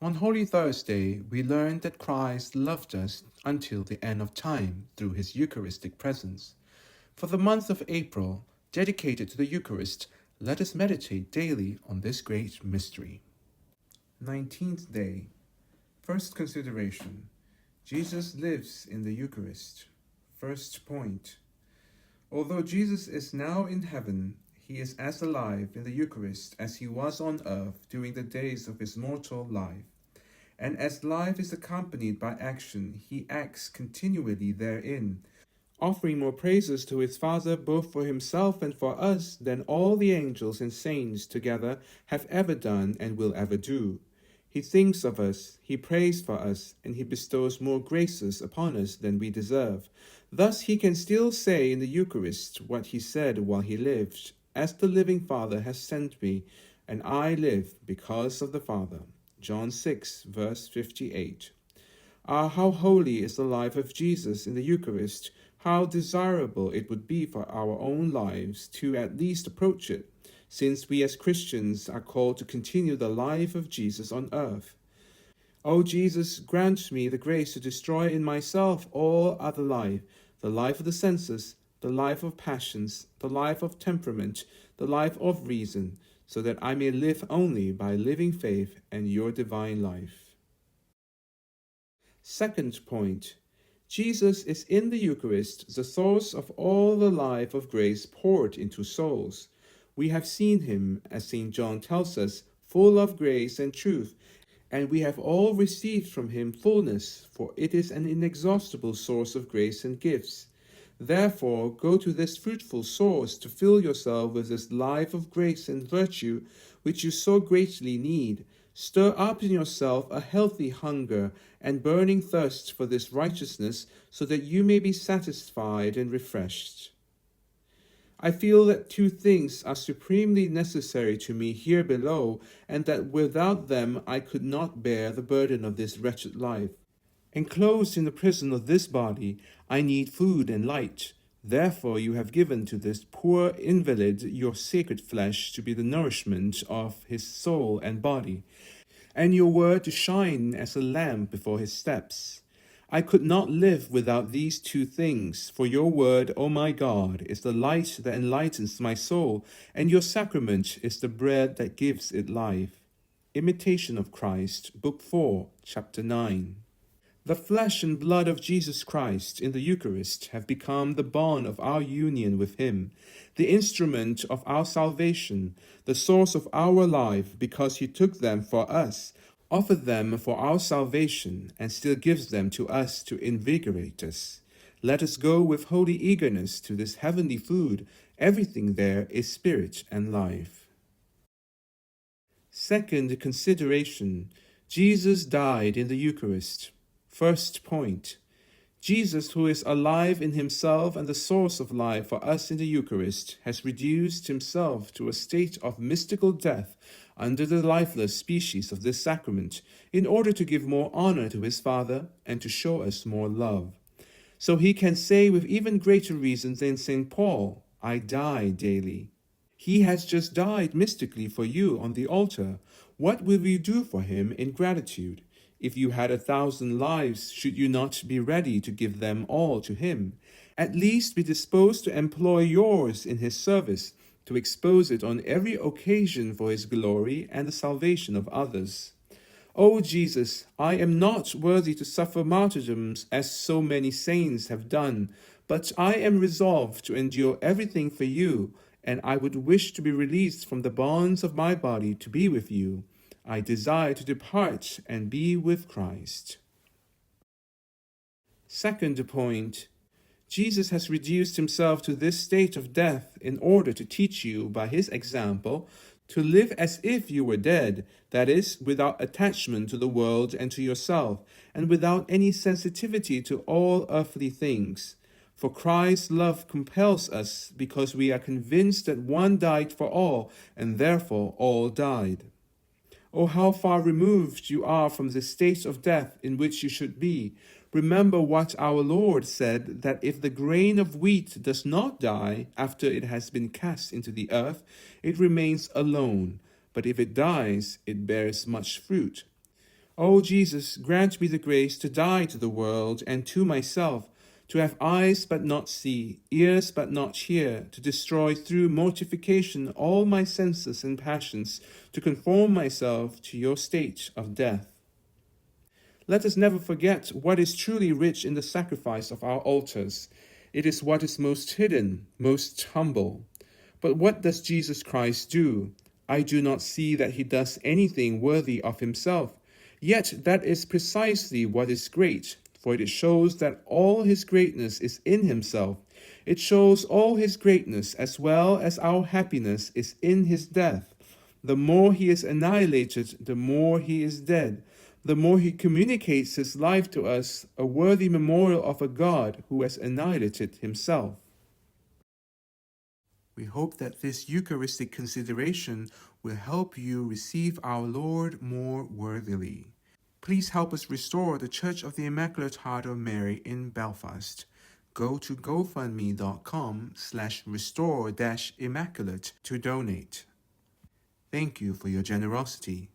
On Holy Thursday, we learned that Christ loved us until the end of time through his Eucharistic presence. For the month of April, dedicated to the Eucharist, let us meditate daily on this great mystery. 19th day. First consideration. Jesus lives in the Eucharist. First point. Although Jesus is now in heaven, he is as alive in the Eucharist as he was on earth during the days of his mortal life. And as life is accompanied by action, he acts continually therein, offering more praises to his Father both for himself and for us than all the angels and saints together have ever done and will ever do. He thinks of us, he prays for us, and he bestows more graces upon us than we deserve. Thus he can still say in the Eucharist what he said while he lived, "As the living Father has sent me, and I live because of the Father." John 6, verse 58. Ah, how holy is the life of Jesus in the Eucharist! How desirable it would be for our own lives to at least approach it, since we as Christians are called to continue the life of Jesus on earth. O Jesus, grant me the grace to destroy in myself all other life, the life of the senses, the life of passions, the life of temperament, the life of reason, so that I may live only by living faith and your divine life. Second point. Jesus is in the Eucharist the source of all the life of grace poured into souls. We have seen him, as St. John tells us, full of grace and truth, and we have all received from him fullness, for it is an inexhaustible source of grace and gifts. Therefore, go to this fruitful source to fill yourself with this life of grace and virtue which you so greatly need. Stir up in yourself a healthy hunger and burning thirst for this righteousness, so that you may be satisfied and refreshed. I feel that two things are supremely necessary to me here below, and that without them I could not bear the burden of this wretched life. Enclosed in the prison of this body, I need food and light. Therefore you have given to this poor invalid your sacred flesh to be the nourishment of his soul and body, and your word to shine as a lamp before his steps. I could not live without these two things, for your word, O my God, is the light that enlightens my soul, and your sacrament is the bread that gives it life. Imitation of Christ, Book 4, Chapter 9. The flesh and blood of Jesus Christ in the Eucharist have become the bond of our union with him, the instrument of our salvation, the source of our life, because he took them for us, offered them for our salvation, and still gives them to us to invigorate us. Let us go with holy eagerness to this heavenly food. Everything there is spirit and life. Second consideration. Jesus died in the Eucharist. First point. Jesus, who is alive in himself and the source of life for us in the Eucharist, has reduced himself to a state of mystical death under the lifeless species of this sacrament, in order to give more honor to his Father and to show us more love. So he can say with even greater reason than St. Paul, I die daily. He has just died mystically for you on the altar. What will you do for him in gratitude? If you had 1,000 lives, should you not be ready to give them all to him? At least be disposed to employ yours in his service, to expose it on every occasion for his glory and the salvation of others. O Jesus, I am not worthy to suffer martyrdoms as so many saints have done, but I am resolved to endure everything for you, and I would wish to be released from the bonds of my body to be with you. I desire to depart and be with Christ. Second point. Jesus has reduced himself to this state of death in order to teach you by his example to live as if you were dead, that is, without attachment to the world and to yourself, and without any sensitivity to all earthly things. For Christ's love compels us, because we are convinced that one died for all, and therefore all died. Oh, how far removed you are from the state of death in which you should be. Remember what our Lord said, that if the grain of wheat does not die after it has been cast into the earth, it remains alone, but if it dies, it bears much fruit. O Jesus, grant me the grace to die to the world and to myself, to have eyes but not see, ears but not hear, to destroy through mortification all my senses and passions, to conform myself to your state of death. Let us never forget what is truly rich in the sacrifice of our altars. It is what is most hidden, most humble. But what does Jesus Christ do? I do not see that he does anything worthy of himself. Yet that is precisely what is great, for it shows that all his greatness is in himself. It shows all his greatness as well as our happiness is in his death. The more he is annihilated, the more he is dead. The more he communicates his life to us, a worthy memorial of a God who has annihilated himself. We hope that this Eucharistic consideration will help you receive our Lord more worthily. Please help us restore the Church of the Immaculate Heart of Mary in Belfast. Go to gofundme.com/restore-immaculate to donate. Thank you for your generosity.